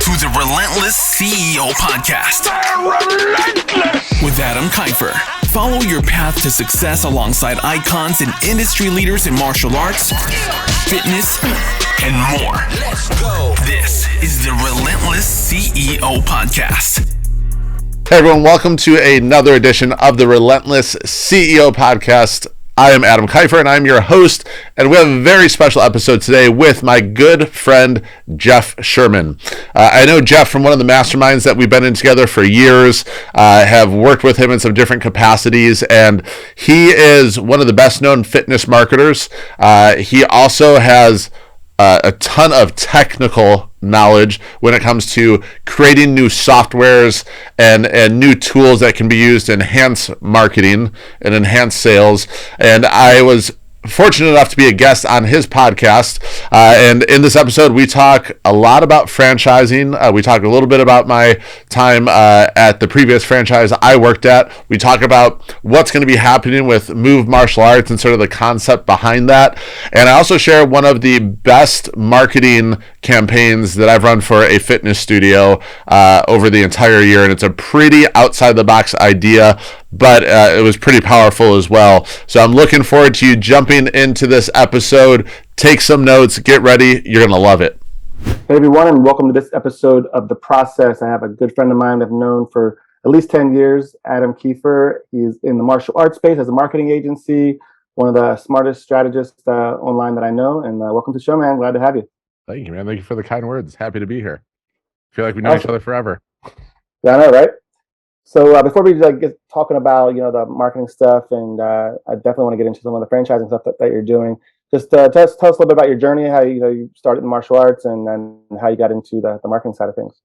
to the Relentless CEO Podcast with Adam Kifer. Follow your path to success alongside icons and industry leaders in martial arts, fitness, and more. Let's go. This is the Relentless CEO Podcast. Hey everyone, welcome to another edition of the Relentless CEO Podcast. I am Adam Kifer and I'm your host, and we have a very special episode today with my good friend Jeff Sherman. I know Jeff from one of the masterminds that we've been in together for years. Have worked with him in some different capacities, and he is one of the best known fitness marketers. He also has a ton of technical knowledge when it comes to creating new softwares and new tools that can be used to enhance marketing and enhance sales. And I was fortunate enough to be a guest on his podcast. And in this episode, we talk a lot about franchising. We talk a little bit about my time at the previous franchise I worked at. We talk about what's going to be happening with Move Martial Arts and sort of the concept behind that. And I also share one of the best marketing campaigns that I've run for a fitness studio over the entire year. And it's a pretty outside the box idea, but it was pretty powerful as well. So I'm looking forward to you jumping into this episode. Take some notes, get ready. You're going to love it. Hey everyone, and welcome to this episode of The Process. I have a good friend of mine I've known for at least 10 years, Adam Kifer. He's in the martial arts space as a marketing agency, one of the smartest strategists online that I know. And welcome to the show, man. Glad to have you. Thank you, man. Thank you for the kind words. Happy to be here. I feel like we know each other forever. Yeah, I know, right? So before we get talking about the marketing stuff, and I definitely want to get into some of the franchising stuff that you're doing. Just tell us a little bit about your journey, how you started in martial arts, and then how you got into the marketing side of things.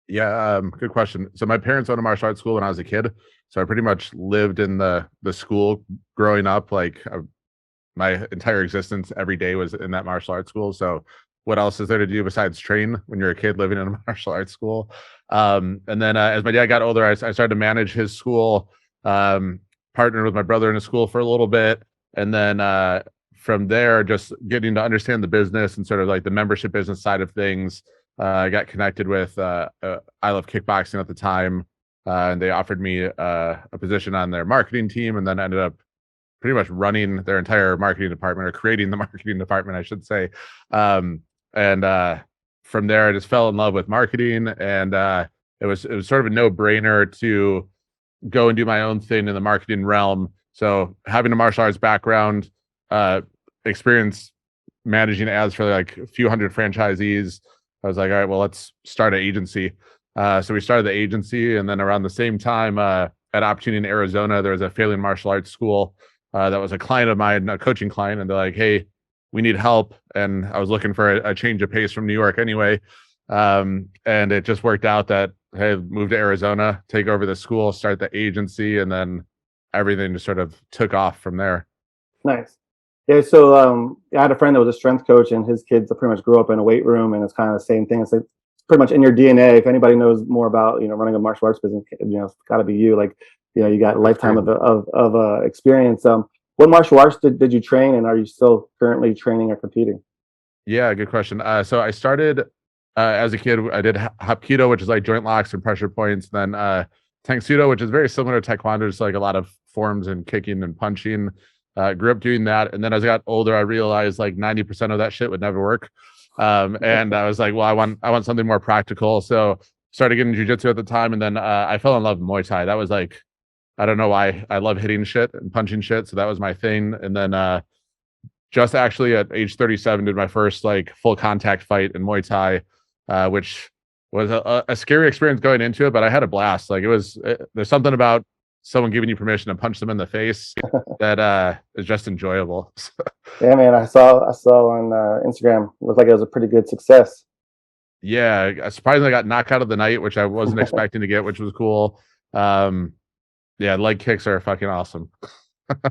Yeah, good question. So my parents owned a martial arts school when I was a kid, so I pretty much lived in the school growing up. My entire existence, every day was in that martial arts school. So what else is there to do besides train when you're a kid living in a martial arts school? And then as my dad got older, I started to manage his school, partnered with my brother in a school for a little bit. And then from there, just getting to understand the business and sort of like the membership business side of things. I got connected with I Love Kickboxing at the time, and they offered me a position on their marketing team, and then ended up pretty much running their entire marketing department, or creating the marketing department, I should say. From there, I just fell in love with marketing, and it was sort of a no-brainer to go and do my own thing in the marketing realm. So having a martial arts background, experience managing ads for like a few hundred franchisees, I was like, all right, well, let's start an agency. So we started the agency, and then around the same time, at Opportunity in Arizona, there was a failing martial arts school that was a client of mine, a coaching client, and they're like, hey, we need help. And I was looking for a change of pace from New York anyway. And it just worked out that, hey, move to Arizona, take over the school, start the agency, and then everything just sort of took off from there. Nice. Yeah, so I had a friend that was a strength coach, and his kids pretty much grew up in a weight room, and it's kind of the same thing. It's like pretty much in your DNA. If anybody knows more about running a martial arts business, it's got to be you. Like you got a lifetime of experience. What martial arts did you train, and are you still currently training or competing? Yeah, good question. So I started as a kid. I did Hapkido, which is like joint locks and pressure points. Then Tangsudo, which is very similar to Taekwondo, just like a lot of forms and kicking and punching. Grew up doing that, and then as I got older, I realized like 90% of that shit would never work. And I was like, well, I want something more practical. So started getting jiu-jitsu at the time, and then I fell in love with Muay Thai. That was like, I don't know why, I love hitting shit and punching shit, so that was my thing. And then just actually at age 37 did my first like full contact fight in Muay Thai, which was a scary experience going into it, but I had a blast. Like there's something about someone giving you permission to punch them in the face that is just enjoyable. Yeah, man, I saw on Instagram. It looked like it was a pretty good success. Yeah, I surprisingly got knockout of the night, which I wasn't expecting to get, which was cool. Yeah, leg kicks are fucking awesome.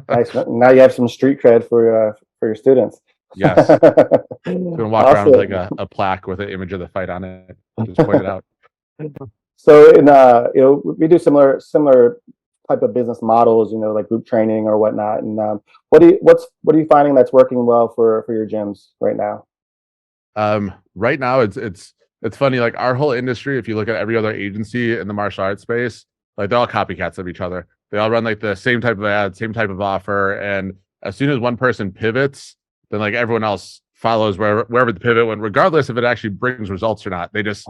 Nice. Now you have some street cred for your students. Yes. I'm gonna walk around with like a plaque with an image of the fight on it. Just point it out. So in we do similar type of business models, like group training or whatnot. And what are you finding that's working well for your gyms right now? Right now it's it's funny, like our whole industry, if you look at every other agency in the martial arts space, like they're all copycats of each other. They all run like the same type of ad, same type of offer. And as soon as one person pivots, then like everyone else follows wherever the pivot went, regardless if it actually brings results or not. They just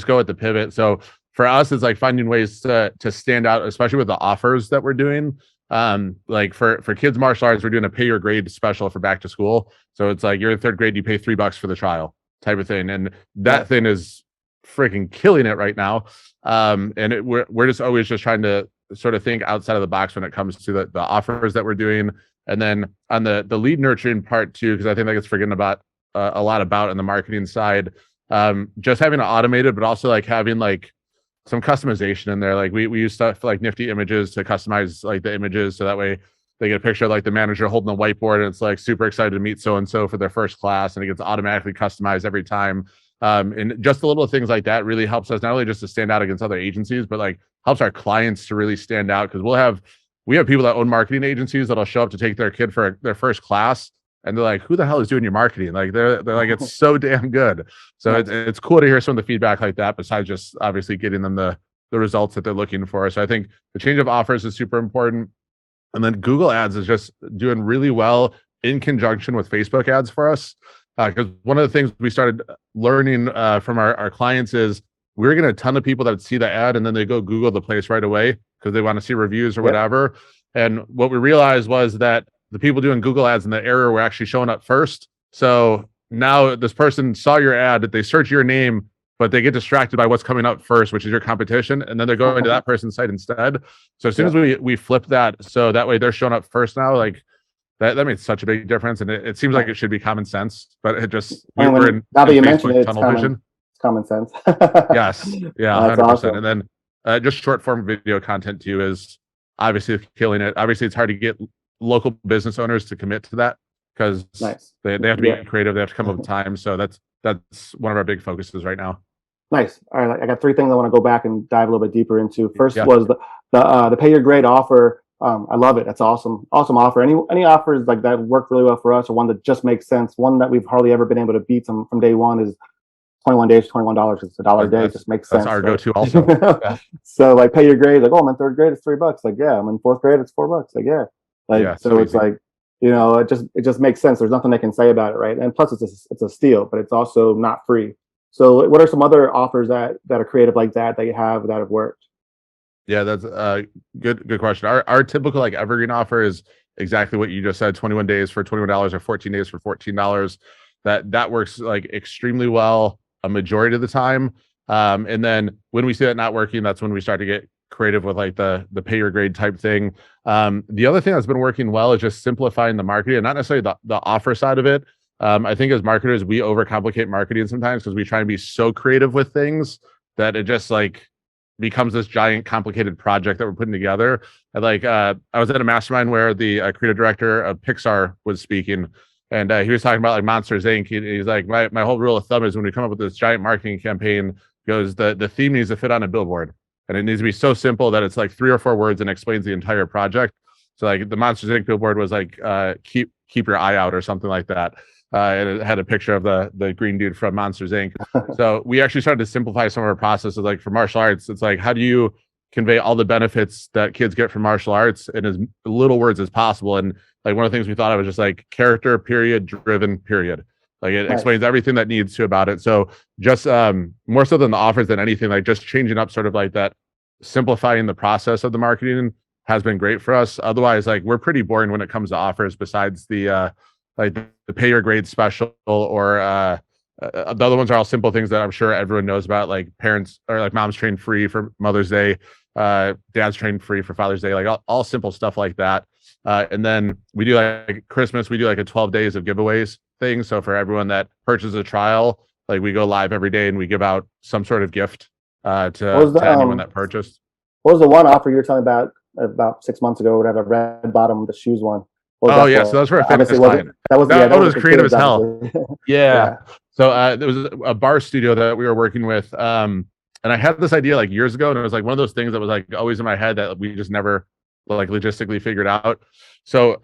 go with the pivot. So for us, it's like finding ways to stand out, especially with the offers that we're doing. Like for kids martial arts, we're doing a pay your grade special for back to school. So it's like you're in third grade, you pay $3 for the trial type of thing. And that thing is freaking killing it right now. And we're just always just trying to sort of think outside of the box when it comes to the offers that we're doing. And then on the lead nurturing part too, because I think that gets forgotten about a lot about in the marketing side, just having it automated, but also like having like some customization in there. Like we use stuff like nifty images to customize like the images. So that way they get a picture of like the manager holding the whiteboard and it's like super excited to meet so-and-so for their first class. And it gets automatically customized every time. And just the little things like that really helps us not only just to stand out against other agencies, but like helps our clients to really stand out. Because we have people that own marketing agencies that'll show up to take their kid for their first class. And they're like, who the hell is doing your marketing? Like they're like, it's so damn good. So it's cool to hear some of the feedback like that, besides just obviously getting them the results that they're looking for. So I think the change of offers is super important. And then Google ads is just doing really well in conjunction with Facebook ads for us. Because one of the things we started learning from our clients is we're getting a ton of people that see the ad and then they go Google the place right away because they want to see reviews or whatever. And what we realized was that the people doing Google ads in the area were actually showing up first. So now this person saw your ad, they search your name, but they get distracted by what's coming up first, which is your competition. And then they're going to that person's site instead. So as soon as we flip that, so that way they're showing up first now, like that makes such a big difference. And it seems like it should be common sense, but it just, we're in now that you mention it, tunnel vision. It's common sense. Yes. Yeah. 100%. Awesome. And then just short form video content too is obviously killing it. Obviously it's hard to get local business owners to commit to that because they have to be creative. They have to come up with time. So that's one of our big focuses right now. Nice. All right. I got 3 things I want to go back and dive a little bit deeper into. First was the pay your grade offer. I love it. That's awesome. Awesome offer. Any offers like that work really well for us, or one that just makes sense. One that we've hardly ever been able to beat from day one is 21 days, $21. It's $1 a day. It just makes sense. That's our go-to also. So like pay your grade, like, oh, I'm in 3rd grade, it's $3. Like, yeah, I'm in 4th grade, it's $4. Like, yeah. Like, so it's like, it just makes sense. There's nothing they can say about it, right? And plus it's a steal, but it's also not free. So what are some other offers that are creative like that you have that have worked? Yeah, that's a good question. Our typical like evergreen offer is exactly what you just said, 21 days for $21 or 14 days for $14. That works like extremely well a majority of the time. And then when we see that not working, that's when we start to get creative with like the pay your grade type thing. The other thing that's been working well is just simplifying the marketing and not necessarily the offer side of it. I think as marketers, we overcomplicate marketing sometimes because we try and be so creative with things that it just like becomes this giant complicated project that we're putting together. And like I was at a mastermind where the creative director of Pixar was speaking, and he was talking about like Monsters Inc. He's like, my whole rule of thumb is when we come up with this giant marketing campaign, goes the theme needs to fit on a billboard, and it needs to be so simple that it's like 3 or 4 words and explains the entire project. So like the Monsters Inc. billboard was like keep your eye out or something like that. And it had a picture of the green dude from Monsters Inc. So we actually started to simplify some of our processes. Like for martial arts, it's like, how do you convey all the benefits that kids get from martial arts in as little words as possible? And like one of the things we thought of was just like character, period, driven, period. Like it explains everything that needs to about it. So just more so than the offers than anything, like just changing up sort of like that, simplifying the process of the marketing has been great for us. Otherwise, like we're pretty boring when it comes to offers besides the like the pay your grade special or the other ones are all simple things that I'm sure everyone knows about, like parents or like moms train free for Mother's Day, dad's train free for Father's Day, like all simple stuff like that. And then we do like Christmas, we do like a 12 days of giveaways thing. So for everyone that purchases a trial, like we go live every day and we give out some sort of gift to anyone that purchased. What was the one offer you were telling about 6 months ago, or whatever, red bottom, the shoes one? Oh yeah, so that was for a fitness client. That was creative as hell. Yeah. So there was a bar studio that we were working with, and I had this idea like years ago, and it was like one of those things that was like always in my head that we just never like logistically figured out. So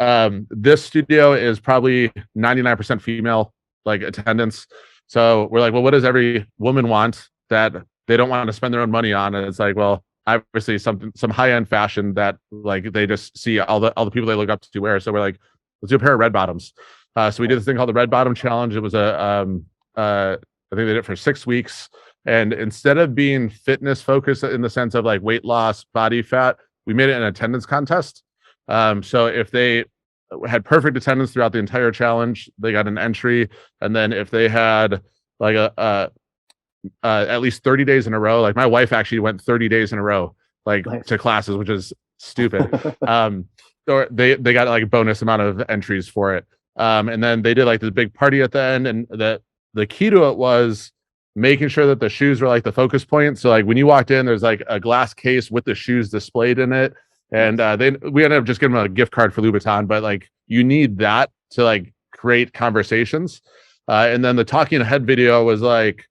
this studio is probably 99% female like attendance. So we're like, well, what does every woman want that they don't want to spend their own money on? And it's like, well, obviously some high-end fashion that like they just see all the people they look up to wear. So we're like, let's do a pair of red bottoms. So we did this thing called the Red Bottom Challenge. It was I think they did it for 6 weeks. And instead of being fitness focused in the sense of like weight loss, body fat, we made it an attendance contest. So if they had perfect attendance throughout the entire challenge, they got an entry. And then if they had like at least 30 days in a row, like my wife actually went 30 days in a row, like nice. To classes, which is stupid. Or they got like a bonus amount of entries for it. And then they did like this big party at the end. And the key to it was making sure that the shoes were like the focus point. So like when you walked in, there's like a glass case with the shoes displayed in it. And we ended up just giving them a gift card for Louboutin, but like you need that to like create conversations. And then the talking head video was like,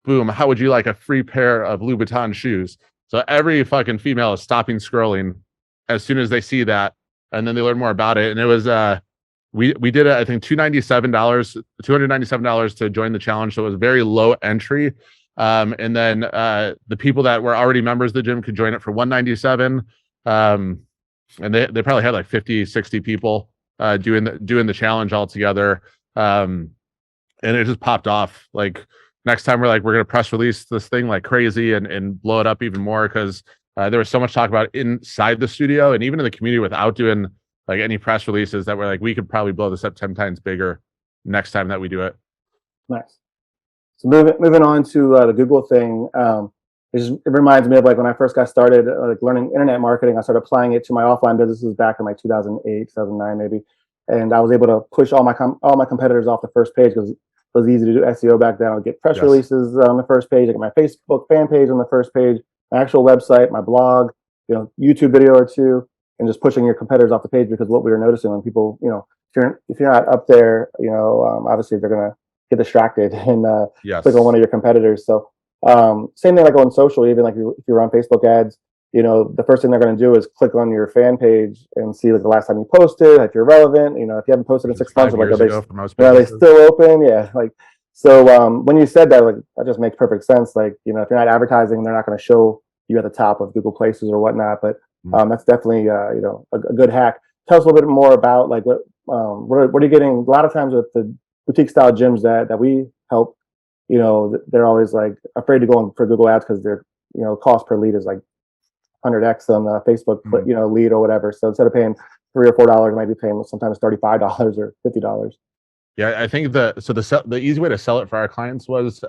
boom, how would you like a free pair of Louboutin shoes? So every fucking female is stopping scrolling as soon as they see that. And then they learn more about it. And it was, we did it, I think $297 to join the challenge. So it was very low entry. And then the people that were already members of the gym could join it for $197. And they probably had like 50, 60 people doing the challenge all together. And it just popped off. Like next time we're going to press release this thing like crazy and blow it up even more, because there was so much talk about it inside the studio and even in the community without doing like any press releases that were like, we could probably blow this up 10 times bigger next time that we do it. Nice. So moving on to the Google thing. It reminds me of like when I first got started like learning internet marketing. I started applying it to my offline businesses back in like 2008, 2009 maybe, and I was able to push all my competitors off the first page because it was easy to do SEO back then. I would get press releases on the first page. I get my Facebook fan page on the first page, my actual website, my blog, YouTube video or two, and just pushing your competitors off the page, because what we were noticing when people, if you're not up there, obviously they're gonna get distracted and click on one of your competitors. So same thing like on social, even like if you run Facebook ads, the first thing they're going to do is click on your fan page and see like the last time you posted, if you're relevant, if you haven't posted in 6 months, like are they still open? Yeah. Like, so when you said that, like that just makes perfect sense. Like, if you're not advertising, they're not going to show you at the top of Google Places or whatnot, but that's definitely, a good hack. Tell us a little bit more about like what are you getting a lot of times with the boutique style gyms that we help, they're always like afraid to go in for Google ads because their, cost per lead is like 100x on the Facebook, lead or whatever. So instead of paying $3 or $4, you might be paying sometimes $35 or $50. Yeah, I think the easy way to sell it for our clients was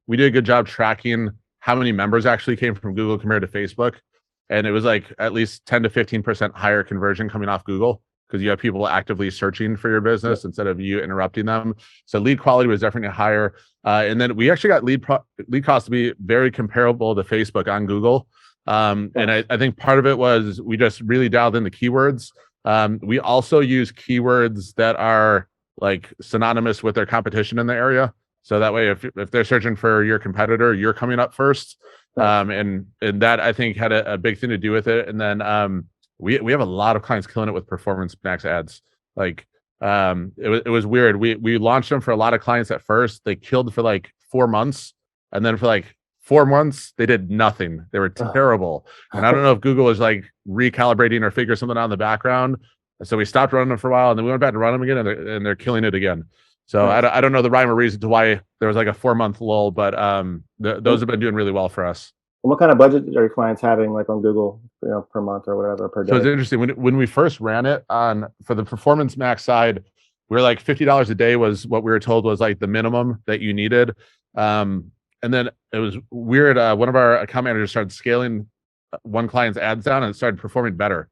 we did a good job tracking how many members actually came from Google compared to Facebook, and it was like at least 10 to 15% higher conversion coming off Google, because you have people actively searching for your business instead of you interrupting them. So lead quality was definitely higher. And then we actually got lead costs to be very comparable to Facebook on Google. And I think part of it was we just really dialed in the keywords. We also use keywords that are like synonymous with their competition in the area. So that way, if they're searching for your competitor, you're coming up first. And that I think had a big thing to do with it. And then we have a lot of clients killing it with Performance Max ads. Like it was weird. We launched them for a lot of clients at first. They killed for like 4 months, and then for like 4 months they did nothing. They were terrible. And I don't know if Google was like recalibrating or figure something out in the background. So we stopped running them for a while, and then we went back to run them again, and they're killing it again. So I don't know the rhyme or reason to why there was like a 4 month lull, but those have been doing really well for us. And what kind of budget are your clients having, like on Google, per month or whatever, per day? So it's interesting. When we first ran it for the Performance Max side, we were like $50 a day was what we were told was like the minimum that you needed. And then it was weird. One of our account managers started scaling one client's ads down, and it started performing better.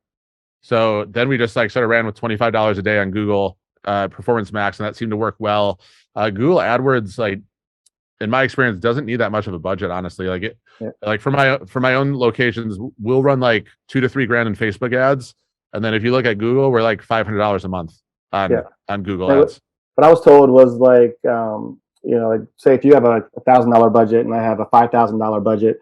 So then we just like sort of ran with $25 a day on Google Performance Max, and that seemed to work well. Google AdWords, like in my experience, doesn't need that much of a budget, honestly. Like for my own locations, we'll run like $2 to $3 grand in Facebook ads, and then if you look at Google, we're like $500 a month on Google ads. What I was told was like, like say if you have a $1,000 budget and I have a $5,000 budget,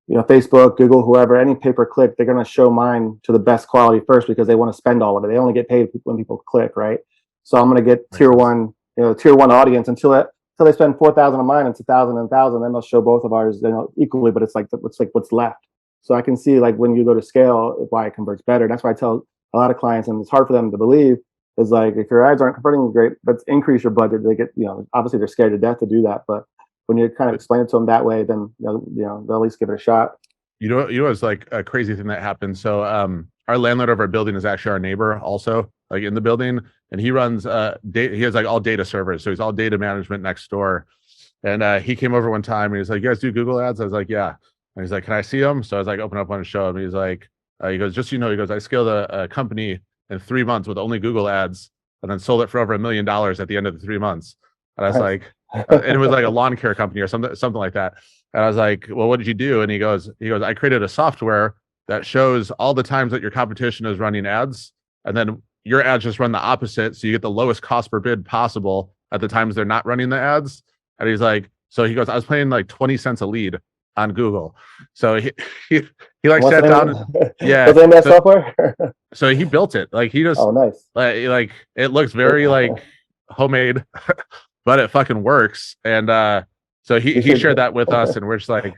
Facebook, Google, whoever, any pay per click, they're going to show mine to the best quality first because they want to spend all of it. They only get paid when people click, right? So I'm going to get tier one audience until so they spend 4,000 on mine, it's 1,000 and 1,000. Then they'll show both of ours, equally, but it's like what's left. So I can see like when you go to scale, why it converts better. That's why I tell a lot of clients, and it's hard for them to believe, is like if your ads aren't converting great, let's increase your budget. They get, obviously they're scared to death to do that, but when you kind of explain it to them that way, then they'll at least give it a shot. It's like a crazy thing that happened. So our landlord of our building is actually our neighbor also, like in the building, and he runs he has like all data servers, so he's all data management next door. And he came over one time and he's like, "You guys do Google ads?" I was like, "Yeah." And he's like, "Can I see them?" So I was like, open up one and show him. He's like, he goes, "Just so you know," he goes, "I scaled a company in 3 months with only Google ads, and then sold it for over $1 million at the end of the 3 months." And I was like, and it was like a lawn care company or something like that. And I was like, "Well, what did you do?" And he goes, "I created a software that shows all the times that your competition is running ads, and then your ads just run the opposite, so you get the lowest cost per bid possible at the times they're not running the ads." And he's like, so he goes, "I was paying like 20 cents a lead on Google." So he like sat down and, yeah. What's the name of that software? So he built it. Like he just, oh, nice. Like it looks very like homemade, but it fucking works. And so he shared that with us, and we're just like,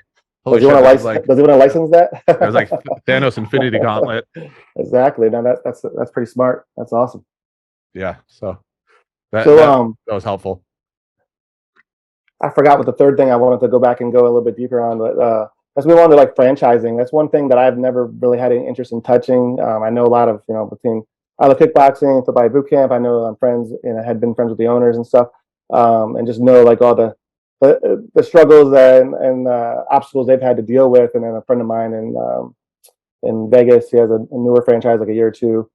does he want to license that? It was like Thanos Infinity Gauntlet. Exactly. No, that's pretty smart. That's awesome. Yeah. So that was helpful. I forgot what the third thing I wanted to go back and go a little bit deeper on, but let's move on to like franchising. That's one thing that I've never really had any interest in touching. I know a lot of, between I love kickboxing, football boot camp. I know I'm friends, had been friends with the owners and stuff, and just know like all the struggles and obstacles they've had to deal with. And then a friend of mine in Vegas, he has a newer franchise, like a year or two.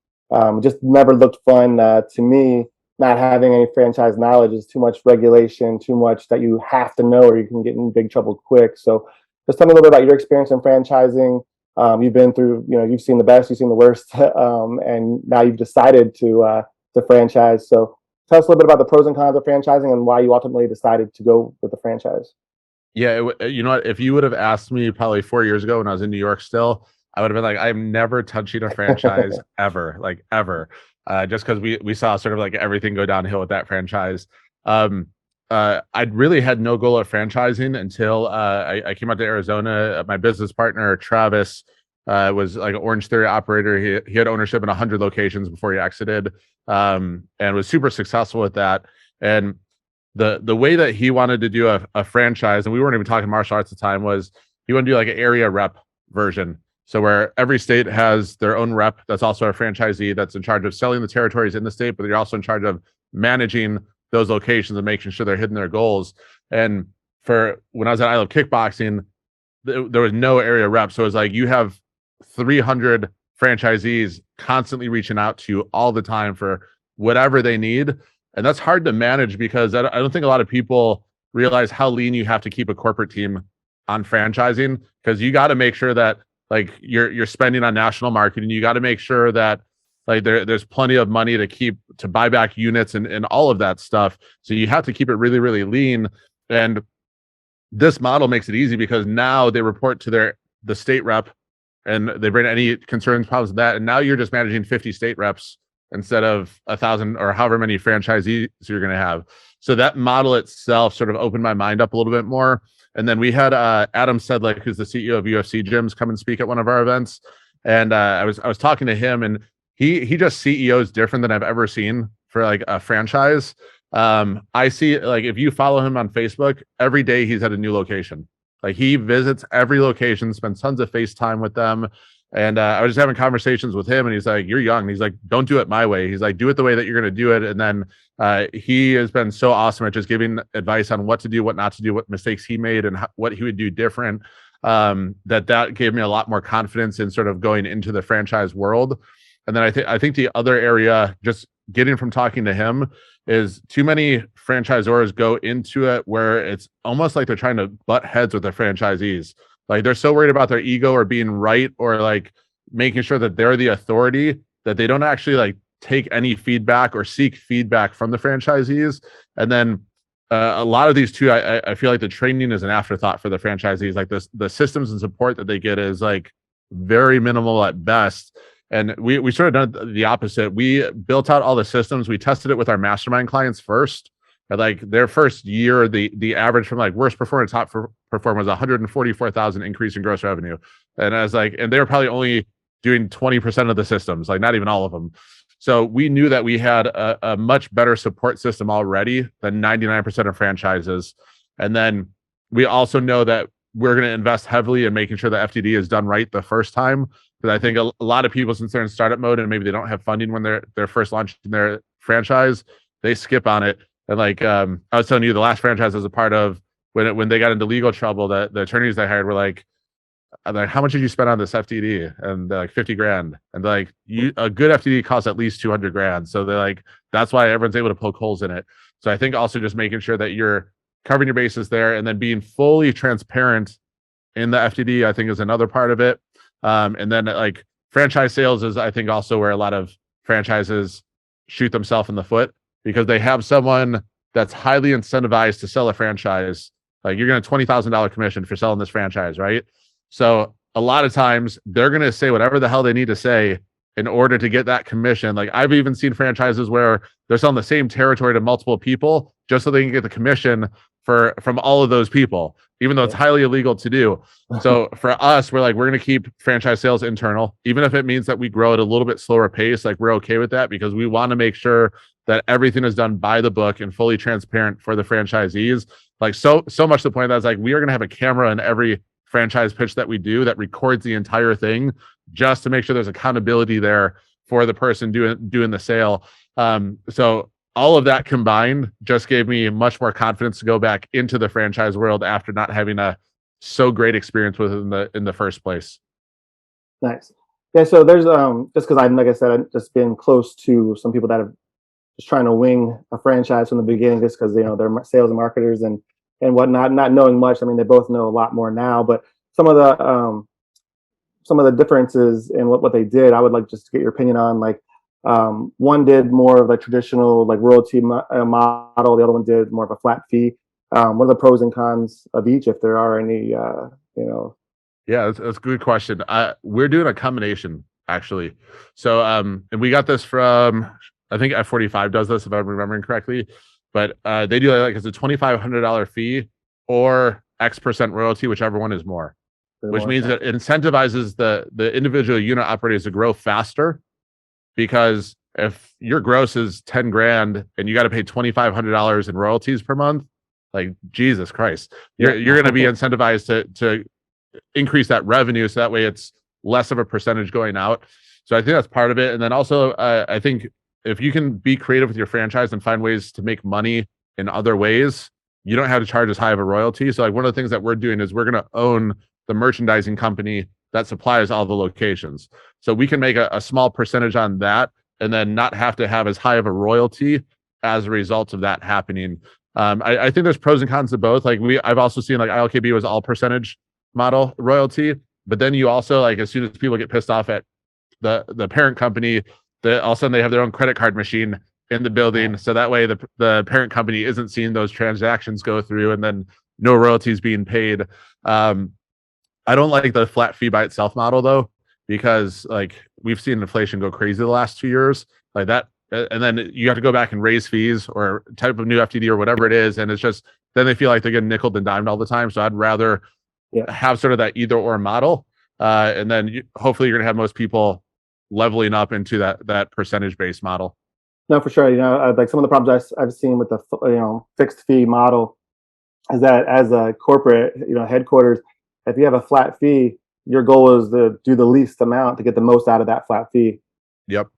Just never looked fun to me. Not having any franchise knowledge is too much regulation, too much that you have to know, or you can get in big trouble quick. So just tell me a little bit about your experience in franchising. You've been through, you've seen the best, you've seen the worst, and now you've decided to franchise. So tell us a little bit about the pros and cons of franchising and why you ultimately decided to go with the franchise. Yeah, you know what? If you would have asked me probably 4 years ago when I was in New York still, I would have been like, I'm never touching a franchise ever, like ever. Just because we saw sort of like everything go downhill with that franchise. I really had no goal of franchising until I came out to Arizona. My business partner, Travis, was like an Orange Theory operator. He had ownership in 100 locations before he exited, and was super successful with that. And the way that he wanted to do a franchise, and we weren't even talking martial arts at the time, was he wanted to do like an area rep version. So where every state has their own rep that's also a franchisee that's in charge of selling the territories in the state, but they're also in charge of managing those locations and making sure they're hitting their goals. And for when I was at I Love Kickboxing, there was no area rep. So it was like you have 300 franchisees constantly reaching out to you all the time for whatever they need. And that's hard to manage because I don't think a lot of people realize how lean you have to keep a corporate team on franchising, because you got to make sure that like you're spending on national marketing. You got to make sure that like there's plenty of money to buy back units and all of that stuff. So you have to keep it really, really lean. And this model makes it easy because now they report to the state rep and they bring any concerns, problems with that. And now you're just managing 50 state reps instead of 1,000 or however many franchisees you're going to have. So that model itself sort of opened my mind up a little bit more. And then we had Adam Sedlick, who's the CEO of UFC Gyms, come and speak at one of our events. And I was talking to him, and he just CEOs different than I've ever seen for like a franchise. I see, like, if you follow him on Facebook, every day he's at a new location. Like he visits every location, spends tons of FaceTime with them. And I was just having conversations with him, and he's like, "You're young." He's like, "Don't do it my way." He's like, "Do it the way that you're going to do it." And then he has been so awesome at just giving advice on what to do, what not to do, what mistakes he made, and what he would do different. That gave me a lot more confidence in sort of going into the franchise world. And then I think the other area, just getting from talking to him, is too many franchisors go into it where it's almost like they're trying to butt heads with the franchisees. Like they're so worried about their ego or being right or like making sure that they're the authority that they don't actually like take any feedback or seek feedback from the franchisees. And then a lot of these too, I feel like the training is an afterthought for the franchisees. Like the systems and support that they get is like very minimal at best. And we sort of done the opposite. We built out all the systems. We tested it with our mastermind clients first. And like their first year, the average from like worst performer to top performer was 144,000 increase in gross revenue. And I was like, and they were probably only doing 20% of the systems, like not even all of them. So we knew that we had a much better support system already than 99% of franchises. And then we also know that we're going to invest heavily in making sure the FTD is done right the first time. Because I think a lot of people, since they're in startup mode and maybe they don't have funding when they're first launching their franchise, they skip on it. And like I was telling you, the last franchise I was a part of, when they got into legal trouble, the attorneys they hired were like, how much did you spend on this FTD? And they're like 50 grand. And they're like, a good FTD costs at least 200 grand. So they're like, that's why everyone's able to poke holes in it. So I think also just making sure that you're covering your bases there, and then being fully transparent in the FTD, I think, is another part of it. And then like franchise sales is, I think, also where a lot of franchises shoot themselves in the foot, because they have someone that's highly incentivized to sell a franchise. Like, you're going to $20,000 commission for selling this franchise, right? So a lot of times they're going to say whatever the hell they need to say in order to get that commission. Like, I've even seen franchises where they're selling the same territory to multiple people just so they can get the commission from all of those people, even though it's highly illegal to do. So for us, we're going to keep franchise sales internal, even if it means that we grow at a little bit slower pace. Like, we're okay with that, because we want to make sure that everything is done by the book and fully transparent for the franchisees. Like, so much to the point that it's like, we are going to have a camera in every franchise pitch that we do that records the entire thing, just to make sure there's accountability there for the person doing the sale. So all of that combined just gave me much more confidence to go back into the franchise world after not having a so great experience with it in the first place. Nice. Yeah. So there's just because like I said, I've just been close to some people that have just trying to wing a franchise from the beginning, just because they're sales and marketers and whatnot, not knowing much. I mean, they both know a lot more now, but some of the differences in what they did, I would like just to get your opinion on. Like, one did more of a traditional like royalty model. The other one did more of a flat fee. What are the pros and cons of each, if there are any? Yeah, that's a good question. We're doing a combination, actually. So, and we got this from, I think F45 does this, if I'm remembering correctly. But they do like it's a $2,500 fee or X% royalty, whichever one is more, which means that it incentivizes the individual unit operators to grow faster. Because if your gross is 10 grand and you got to pay $2,500 in royalties per month, like, Jesus Christ, you're going to be incentivized to increase that revenue, so that way it's less of a percentage going out. So I think that's part of it. And then also, I think if you can be creative with your franchise and find ways to make money in other ways, you don't have to charge as high of a royalty. So like, one of the things that we're doing is we're going to own the merchandising company that supplies all the locations. So we can make a small percentage on that, and then not have to have as high of a royalty as a result of that happening. I think there's pros and cons to both. Like, I've also seen like ILKB was all percentage model royalty, but then you also, like, as soon as people get pissed off at the parent company, all of a sudden they have their own credit card machine in the building. So that way the parent company isn't seeing those transactions go through, and then no royalties being paid. I don't like the flat fee by itself model though, because like, we've seen inflation go crazy the last 2 years like that. And then you have to go back and raise fees or type of new FTD or whatever it is. And it's just, then they feel like they're getting nickeled and dimed all the time. So I'd rather have sort of that either or model. And then hopefully you're going to have most people leveling up into that percentage based model. No, for sure. Like some of the problems I've seen with the fixed fee model is that as a corporate, headquarters, if you have a flat fee, your goal is to do the least amount to get the most out of that flat fee. Yep.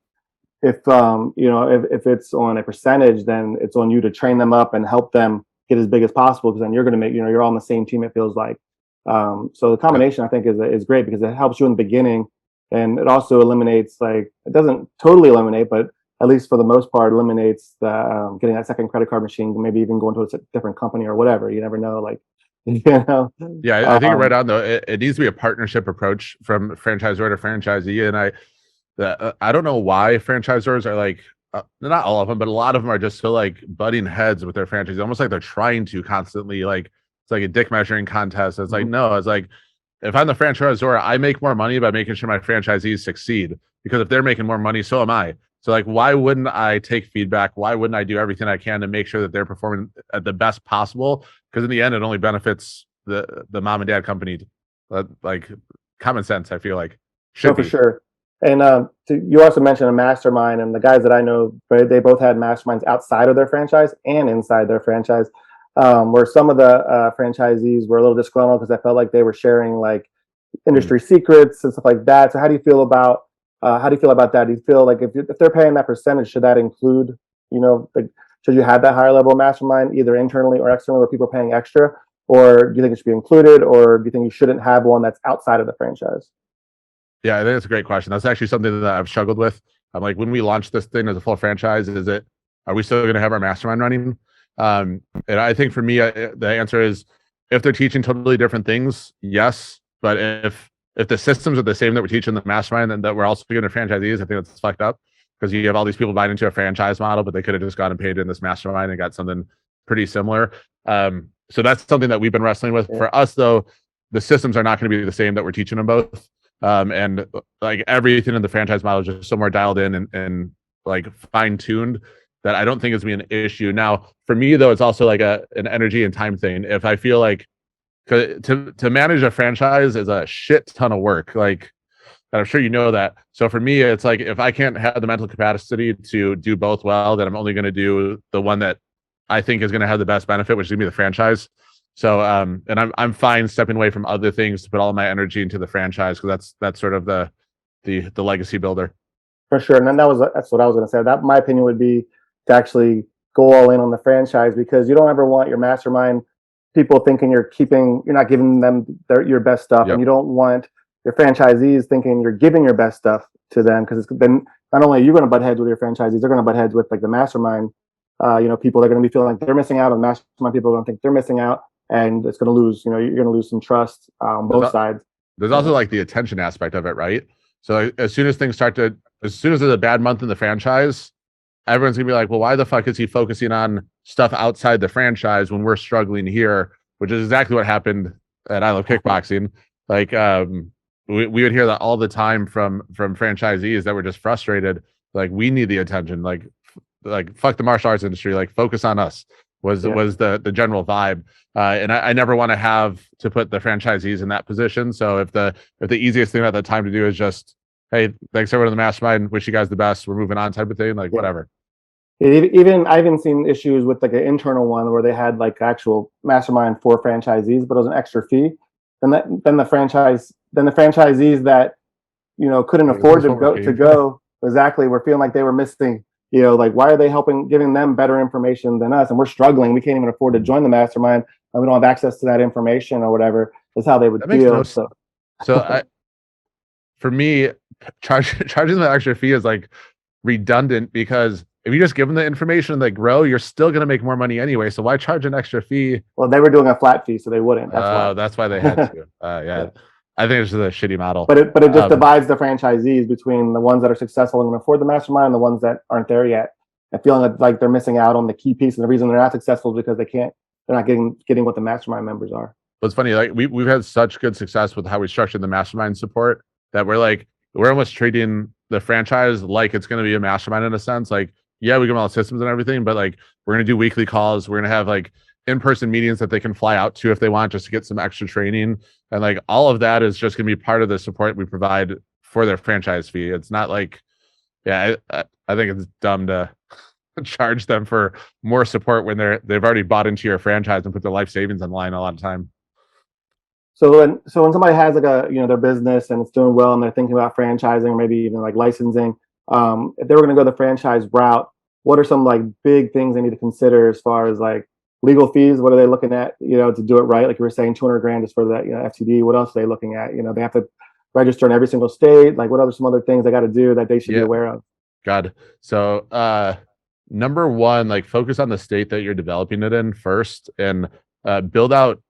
If if it's on a percentage, then it's on you to train them up and help them get as big as possible, because then you're going to make, you're all on the same team, it feels like. So the combination, I think, is great, because it helps you in the beginning, and it also eliminates, like, it doesn't totally eliminate, but at least for the most part, eliminates the getting that second credit card machine, maybe even going to a different company or whatever. You never know, like. Yeah, I think you're right on though. It needs to be a partnership approach from franchisor to franchisee, and I don't know why franchisors are like, not all of them, but a lot of them are just so like butting heads with their franchisees, almost like they're trying to constantly, like it's like a dick measuring contest. It's like, no, it's like, if I'm the franchisor, I make more money by making sure my franchisees succeed, because if they're making more money, so am I. So like, why wouldn't I take feedback? Why wouldn't I do everything I can to make sure that they're performing at the best possible? Because in the end, it only benefits the mom and dad company. Like common sense, I feel like should for be. sure. And you also mentioned a mastermind, and the guys that I know, they both had masterminds outside of their franchise and inside their franchise, where some of the franchisees were a little disgruntled because I felt like they were sharing like industry secrets and stuff like that. So how do you feel about that? Do you feel like if they're paying that percentage, should that include, like, should you have that higher level mastermind either internally or externally where people are paying extra, or do you think it should be included, or do you think you shouldn't have one that's outside of the franchise? Yeah, I think that's a great question. That's actually something that I've struggled with. I'm like, when we launch this thing as a full franchise, are we still going to have our mastermind running? And I think for me, the answer is, if they're teaching totally different things, yes. But if the systems are the same that we're teaching the mastermind and that we're also giving to franchisees, I think that's fucked up, because you have all these people buying into a franchise model, but they could have just gone and paid in this mastermind and got something pretty similar. So that's something that we've been wrestling with. Yeah. For us, though, the systems are not going to be the same that we're teaching them both. And like everything in the franchise model is just so more dialed in and like fine tuned that I don't think it's gonna be an issue. Now, for me though, it's also like an energy and time thing. If I feel like to manage a franchise is a shit ton of work, like, and I'm sure you know that. So for me, it's like, if I can't have the mental capacity to do both well, then I'm only going to do the one that I think is going to have the best benefit, which is going to be the franchise. So, and I'm fine stepping away from other things to put all my energy into the franchise, because that's sort of the legacy builder. For sure, and then that's what I was going to say. That, my opinion, would be to actually go all in on the franchise, because you don't ever want your mastermind people thinking you're not giving them your best stuff, yep. And you don't want your franchisees thinking you're giving your best stuff to them, because then not only are you going to butt heads with your franchisees, they're going to butt heads with like the mastermind. People, they're going to be feeling like they're missing out on mastermind. People are going to think they're missing out, and it's going to lose. You're going to lose some trust on both sides. There's also like the attention aspect of it, right? So as soon as there's a bad month in the franchise, everyone's gonna be like, well, why the fuck is he focusing on stuff outside the franchise when we're struggling here? Which is exactly what happened at I Love Kickboxing. Like, we would hear that all the time from franchisees that were just frustrated. Like, we need the attention. Like fuck the martial arts industry. Like, focus on us was the general vibe. And I never want to have to put the franchisees in that position. So if the easiest thing at the time to do is just, hey, thanks everyone in the mastermind, wish you guys the best, we're moving on type of thing, like whatever. I've seen issues with like an internal one where they had like actual mastermind for franchisees, but it was an extra fee. Then the franchisees that couldn't afford to go exactly were feeling like they were missing. Like, why are they giving them better information than us? And we're struggling. We can't even afford to join the mastermind. And we don't have access to that information or whatever. That's how they would feel. So for me, charging the extra fee is like redundant, because if you just give them the information and they grow, you're still going to make more money anyway. So why charge an extra fee? Well, they were doing a flat fee, so they wouldn't. That's why they had to. Yeah. I think it's just a shitty model. But it just divides the franchisees between the ones that are successful and can afford the mastermind and the ones that aren't there yet, and feeling like they're missing out on the key piece. And the reason they're not successful is because they're not getting what the mastermind members are. But it's funny, like we've had such good success with how we structured the mastermind support that we're almost treating the franchise like it's going to be a mastermind in a sense. Like, yeah, we give them all the systems and everything, but like, we're going to do weekly calls. We're going to have like in-person meetings that they can fly out to if they want, just to get some extra training. And like, all of that is just going to be part of the support we provide for their franchise fee. It's not like, I think it's dumb to charge them for more support when they've already bought into your franchise and put their life savings on the line a lot of time. So when somebody has like their business and it's doing well and they're thinking about franchising or maybe even like licensing, if they were going to go the franchise route, what are some like big things they need to consider as far as like legal fees? What are they looking at, to do it right? Like you were saying, $200,000 is for that, FTD. What else are they looking at? They have to register in every single state. Like, what are some other things they got to do that they should be aware of? God. So, number one, like, focus on the state that you're developing it in first, and build out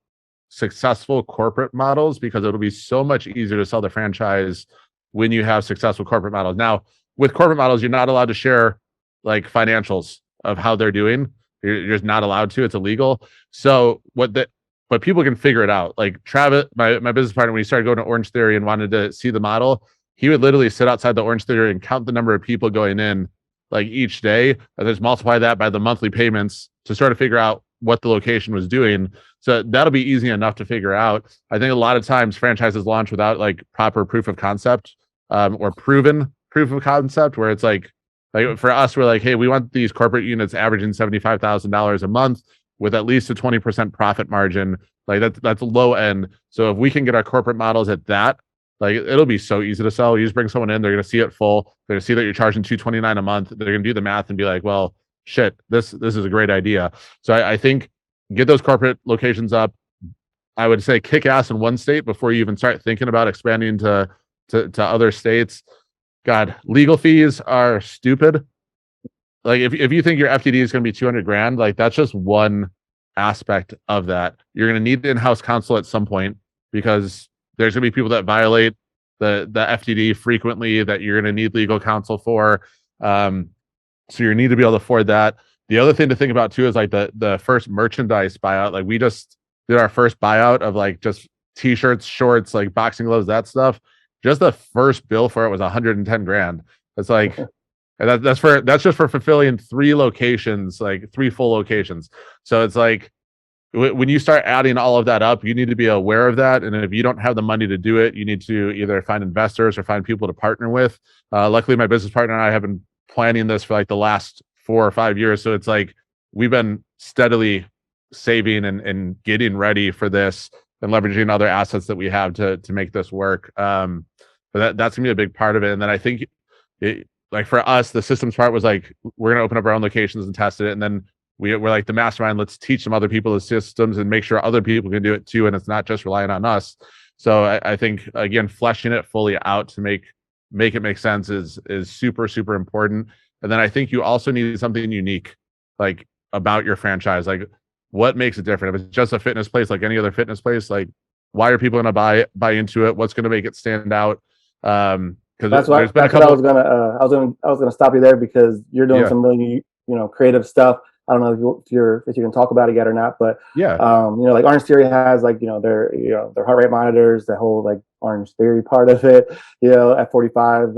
successful corporate models, because it'll be so much easier to sell the franchise when you have successful corporate models. Now, with corporate models, you're not allowed to share like financials of how they're doing. You're just not allowed to. It's illegal. So but people can figure it out. Like Travis, my business partner, when he started going to Orange Theory and wanted to see the model, he would literally sit outside the Orange Theory and count the number of people going in like each day, and just multiply that by the monthly payments to sort of figure out what the location was doing. So that'll be easy enough to figure out. I think a lot of times franchises launch without like proper proof of concept, or proven proof of concept, where it's like for us, we're like, hey, we want these corporate units averaging $75,000 a month with at least a 20% profit margin. Like that's low end. So if we can get our corporate models at that, like it'll be so easy to sell. You just bring someone in, they're going to see it full. They're going to see that you're charging $229 a month. They're going to do the math and be like, well, shit, this is a great idea. So I think get those corporate locations up. I would say kick ass in one state before you even start thinking about expanding to other states. God, legal fees are stupid. Like if you think your FTD is going to be $200,000, like that's just one aspect of that. You're going to need in-house counsel at some point, because there's going to be people that violate the FTD frequently that you're going to need legal counsel for. So you need to be able to afford that. The other thing to think about too is like the first merchandise buyout. Like we just did our first buyout of like just t-shirts, shorts, like boxing gloves, that stuff. Just the first bill for it was $110,000. It's like, and that's just for fulfilling 3 locations, like 3 full locations. So it's like when you start adding all of that up, you need to be aware of that. And if you don't have the money to do it, you need to either find investors or find people to partner with. Luckily, my business partner and I have been planning this for like the last 4 or 5 years. So it's like we've been steadily saving and getting ready for this and leveraging other assets that we have to make this work. But that's gonna be a big part of it. And then I think like for us, the systems part was like, we're going to open up our own locations and test it. And then we're like the mastermind, let's teach some other people the systems and make sure other people can do it too. And it's not just relying on us. So I think, again, fleshing it fully out to make it make sense is super, super important. And then I think you also need something unique, like about your franchise. Like what makes it different? If it's just a fitness place, like any other fitness place, like why are people going to buy into it? What's going to make it stand out? That's what I was gonna stop you there, because you're doing some really creative stuff. I don't know if you can talk about it yet or not, but like Orange Theory has like their heart rate monitors, the whole like Orange Theory part of it. At 45,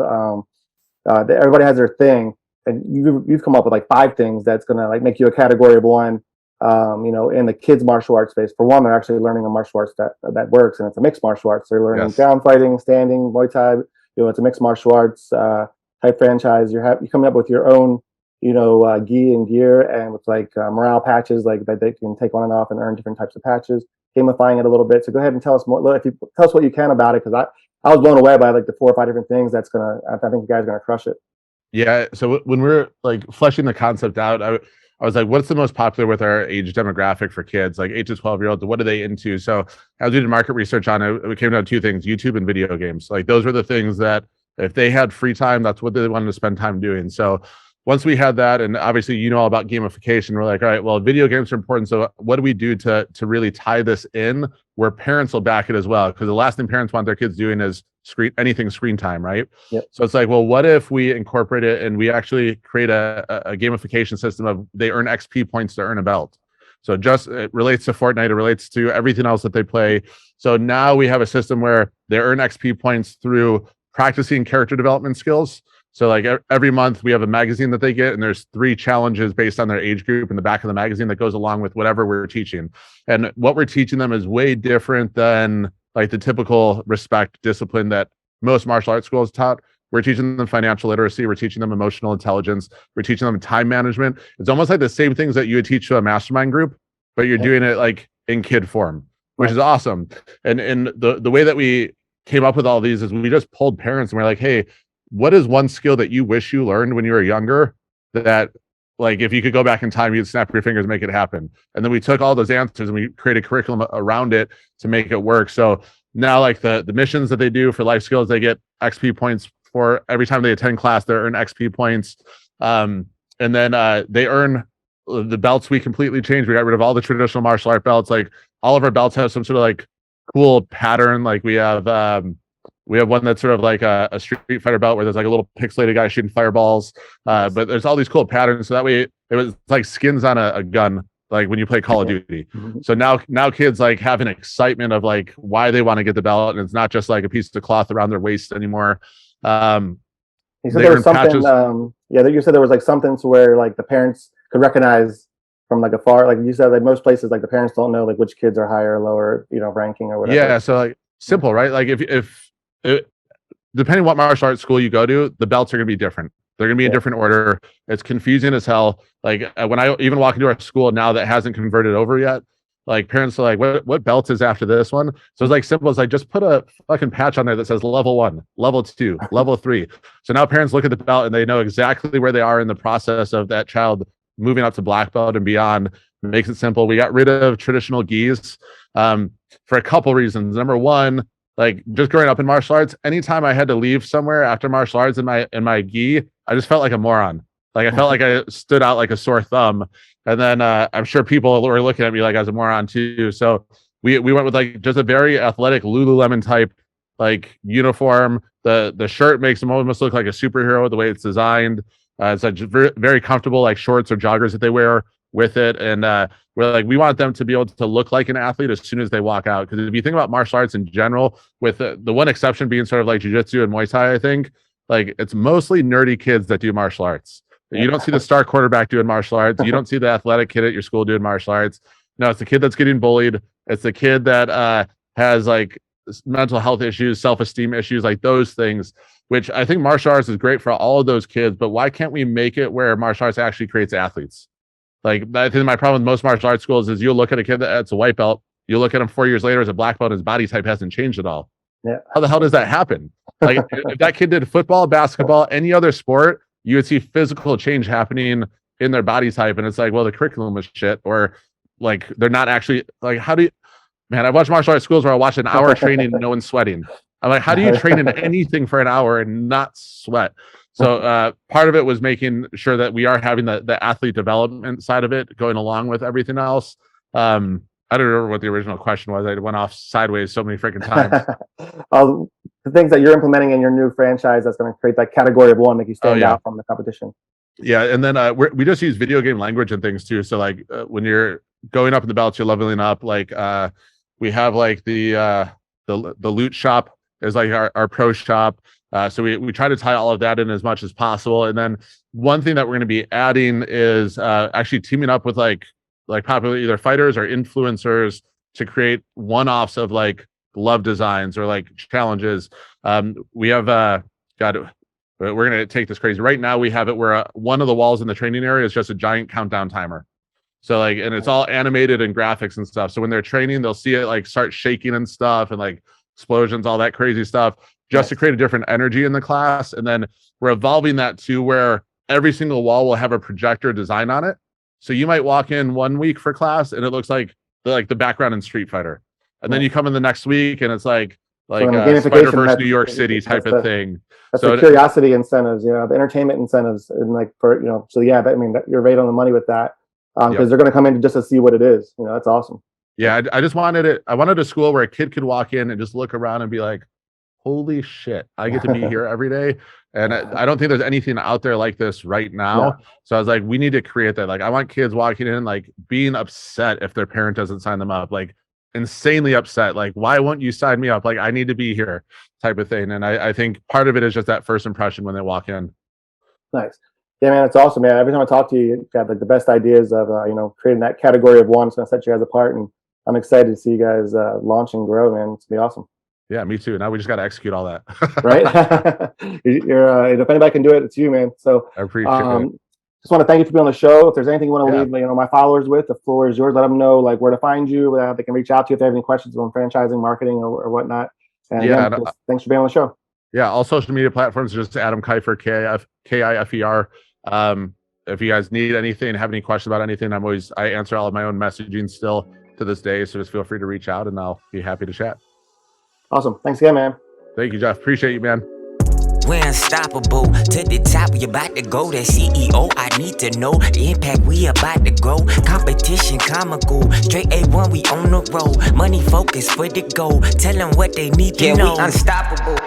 everybody has their thing, and you've come up with like 5 things that's gonna like make you a category of 1. In the kids martial arts space. For one, they're actually learning a martial arts that works, and it's a mixed martial arts. They're learning ground fighting, standing, Muay Thai. It's a mixed martial arts type franchise. You're coming up with your own, gi and gear, and with like morale patches, like that they can take on and off and earn different types of patches. Gamifying it a little bit. So go ahead and tell us more. If you tell us what you can about it, because I was blown away by like the 4 or 5 different things. I think you guys are gonna crush it. Yeah. So when we're like fleshing the concept out, I was like, what's the most popular with our age demographic for kids, like 8 to 12-year-olds? What are they into? So as we did market research on it, we came down to 2 things: YouTube and video games. Like those were the things that if they had free time, that's what they wanted to spend time doing. So once we had that, and obviously all about gamification, we're like, all right, well, video games are important. So what do we do to really tie this in where parents will back it as well? Because the last thing parents want their kids doing is screen time, right? Yep. So it's like, well, what if we incorporate it and we actually create a gamification system of they earn XP points to earn a belt. So just it relates to Fortnite, it relates to everything else that they play. So now we have a system where they earn XP points through practicing character development skills. So like every month we have a magazine that they get, and there's 3 challenges based on their age group in the back of the magazine that goes along with whatever we're teaching. And what we're teaching them is way different than like the typical respect discipline that most martial arts schools taught. We're teaching them financial literacy. We're teaching them emotional intelligence. We're teaching them time management. It's almost like the same things that you would teach to a mastermind group, but you're doing it like in kid form, which is awesome. And the way that we came up with all these is we just pulled parents and we're like, hey, what is one skill that you wish you learned when you were younger that like if you could go back in time, you'd snap your fingers and make it happen? And then we took all those answers and we created a curriculum around it to make it work. So now like the missions that they do for life skills, they get XP points for every time they attend class, they earn XP points. And then they earn the belts. We completely changed. We got rid of all the traditional martial art belts. Like all of our belts have some sort of like cool pattern. Like we have one that's sort of like a Street Fighter belt where there's like a little pixelated guy shooting fireballs. But there's all these cool patterns. So that way it was like skins on a gun, like when you play Call of Duty. Mm-hmm. So now kids like have an excitement of like why they want to get the belt. And it's not just like a piece of cloth around their waist anymore. You said there was something. You said there was like something to where like the parents could recognize from like afar. Like you said, like most places, like the parents don't know like which kids are higher or lower, ranking or whatever. Yeah. So like simple, right? Like if depending what martial arts school you go to, the belts are going to be different. They're going to be in different order. It's confusing as hell. Like when I even walk into our school now that hasn't converted over yet, like parents are like, what belt is after this one? So it's like simple as like, just put a fucking patch on there that says level 1, level 2, level 3. So now parents look at the belt and they know exactly where they are in the process of that child moving up to black belt and beyond. It makes it simple. We got rid of traditional gis for a couple reasons. Number one, like just growing up in martial arts, anytime I had to leave somewhere after martial arts in my gi, I just felt like a moron. Like I felt like I stood out like a sore thumb. And then I'm sure people were looking at me like I was a moron too. So we went with like just a very athletic Lululemon type like uniform. The shirt makes them almost look like a superhero the way it's designed. It's like very, very comfortable like shorts or joggers that they wear with it. And we're like, we want them to be able to look like an athlete as soon as they walk out. Because if you think about martial arts in general, with the one exception being sort of like jiu-jitsu and Muay Thai, I think like it's mostly nerdy kids that do martial arts. You don't see the star quarterback doing martial arts. You don't see the athletic kid at your school doing martial arts. No, it's the kid that's getting bullied. It's the kid that has like mental health issues, self-esteem issues, like those things, which I think martial arts is great for all of those kids. But why can't we make it where martial arts actually creates athletes? Like I think my problem with most martial arts schools is you'll look at a kid that's a white belt, you look at him 4 years later as a black belt, his body type hasn't changed at all. Yeah. How the hell does that happen? Like if that kid did football, basketball, any other sport, you would see physical change happening in their body type. And it's like, well, the curriculum was shit, or like, they're not actually like, how do you, man, I watched martial arts schools where I watched an hour training and no one's sweating. I'm like, how do you train in anything for an hour and not sweat? So part of it was making sure that we are having the athlete development side of it going along with everything else. I don't remember what the original question was. I went off sideways so many freaking times. The things that you're implementing in your new franchise that's going to create that category of one, make you stand out from the competition. Yeah, and then we just use video game language and things too. So like when you're going up in the belts, you're leveling up. Like we have like the loot shop is like our pro shop. So we try to tie all of that in as much as possible. And then one thing that we're going to be adding is actually teaming up with like popular either fighters or influencers to create one-offs of like glove designs or like challenges. We have we're going to take this crazy. Right now we have it where one of the walls in the training area is just a giant countdown timer. So like, and it's all animated and graphics and stuff. So when they're training, they'll see it like start shaking and stuff and like explosions, all that crazy stuff, just to create a different energy in the class. And then we're evolving that to where every single wall will have a projector design on it. So you might walk in 1 week for class and it looks like the background in Street Fighter. And then you come in the next week and it's like Spider-Verse New York City type of thing. That's the curiosity incentives, the entertainment incentives, and like for so yeah, I mean you're right on the money with that, because they're going to come in just to see what it is. That's awesome. Yeah, I just wanted it. I wanted a school where a kid could walk in and just look around and be like, "Holy shit, I get to be here every day." And I don't think there's anything out there like this right now. Yeah. So I was like, we need to create that. Like, I want kids walking in like being upset if their parent doesn't sign them up, like insanely upset. Like, why won't you sign me up? Like, I need to be here, type of thing. And I think part of it is just that first impression when they walk in. Nice. Yeah, man, it's awesome, man. Every time I talk to you, you've got like the best ideas of creating that category of one. It's going to set you guys apart, and I'm excited to see you guys launch and grow, man. It's going to be awesome. Yeah, me too. Now we just got to execute all that. Right? If anybody can do it, it's you, man. So I appreciate it. Just want to thank you for being on the show. If there's anything you want to leave, my followers with, the floor is yours. Let them know like where to find you. They can reach out to you if they have any questions on franchising, marketing, or whatnot. And thanks for being on the show. Yeah, all social media platforms are just Adam Kifer, Kifer. If you guys need anything, have any questions about anything, I answer all of my own messaging still to this day. So just feel free to reach out, and I'll be happy to chat. Awesome. Thanks again, man. Thank you, Jeff. Appreciate you, man. We're unstoppable. To the top, we about to go. That CEO, I need to know the impact we about to grow. Competition comical. Straight A1, we on the road. Money focus for the goal. Tell them what they need to know. We unstoppable.